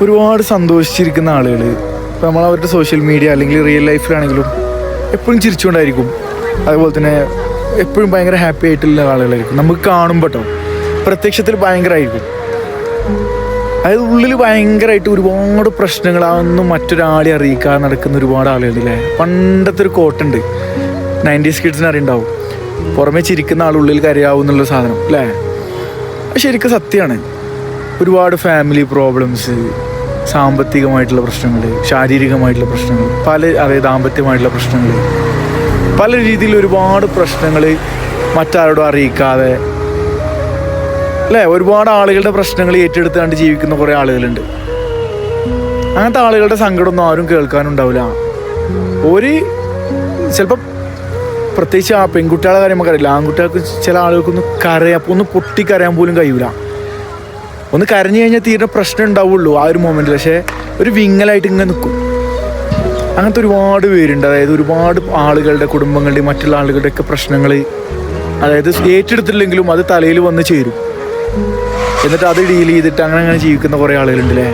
ഒരുപാട് സന്തോഷിച്ചിരിക്കുന്ന ആളുകൾ ഇപ്പോൾ നമ്മൾ അവരുടെ സോഷ്യൽ മീഡിയ അല്ലെങ്കിൽ റിയൽ ലൈഫിലാണെങ്കിലും എപ്പോഴും ചിരിച്ചുകൊണ്ടായിരിക്കും. അതുപോലെ തന്നെ എപ്പോഴും ഭയങ്കര ഹാപ്പി ആയിട്ടുള്ള ആളുകളായിരിക്കും. നമുക്ക് കാണുമ്പോൾ കേട്ടോ പ്രത്യക്ഷത്തിൽ ഭയങ്കരമായിരിക്കും. അതായത് ഉള്ളിൽ ഭയങ്കരമായിട്ട് ഒരുപാട് പ്രശ്നങ്ങൾ അതൊന്നും മറ്റൊരാളെ അറിയിക്കാതെ നടക്കുന്ന ഒരുപാട് ആളുകളില്ലേ. പണ്ടത്തെ ഒരു കോട്ടുണ്ട് 90s കിഡ്സിന് അറിയുണ്ടാവും, പുറമെ ചിരിക്കുന്ന ആളുള്ളിൽ കരയാവും എന്നുള്ള സാധനം അല്ലേ. അത് ശരിക്കും സത്യമാണ്. ഒരുപാട് ഫാമിലി പ്രോബ്ലംസ്, സാമ്പത്തികമായിട്ടുള്ള പ്രശ്നങ്ങൾ, ശാരീരികമായിട്ടുള്ള പ്രശ്നങ്ങൾ, അതായത് ദാമ്പത്യമായിട്ടുള്ള പ്രശ്നങ്ങൾ, പല രീതിയിൽ ഒരുപാട് പ്രശ്നങ്ങൾ മറ്റാരോടും അറിയിക്കാതെ അല്ലേ ഒരുപാട് ആളുകളുടെ പ്രശ്നങ്ങൾ ഏറ്റെടുത്തുകൊണ്ട് ജീവിക്കുന്ന കുറേ ആളുകളുണ്ട്. അങ്ങനത്തെ ആളുകളുടെ സങ്കടമൊന്നും ആരും കേൾക്കാനുണ്ടാവില്ല. ചിലപ്പോൾ പ്രത്യേകിച്ച് ആ പെൺകുട്ടികളുടെ കാര്യം നമുക്കറിയില്ല, ആൺകുട്ടികൾക്ക് ചില ആളുകൾക്കൊന്ന് ഒന്ന് പൊട്ടിക്കരയാൻ പോലും കഴിയില്ല. ഒന്ന് കരഞ്ഞു കഴിഞ്ഞാൽ തീരെ പ്രശ്നം ഉണ്ടാവുള്ളൂ ആ ഒരു മൊമെൻറ്റിൽ. പക്ഷേ ഒരു വിങ്ങലായിട്ട് ഇങ്ങനെ നിൽക്കും. അങ്ങനത്തെ ഒരുപാട് പേരുണ്ട്. അതായത് ഒരുപാട് ആളുകളുടെ കുടുംബങ്ങളുടെയും മറ്റുള്ള ആളുകളുടെയൊക്കെ പ്രശ്നങ്ങൾ അതായത് ഏറ്റെടുത്തില്ലെങ്കിലും അത് തലയിൽ വന്ന് ചേരും. എന്നിട്ട് അത് ഡീൽ ചെയ്തിട്ട് അങ്ങനെ ജീവിക്കുന്ന കുറേ ആളുകളുണ്ടല്ലേ.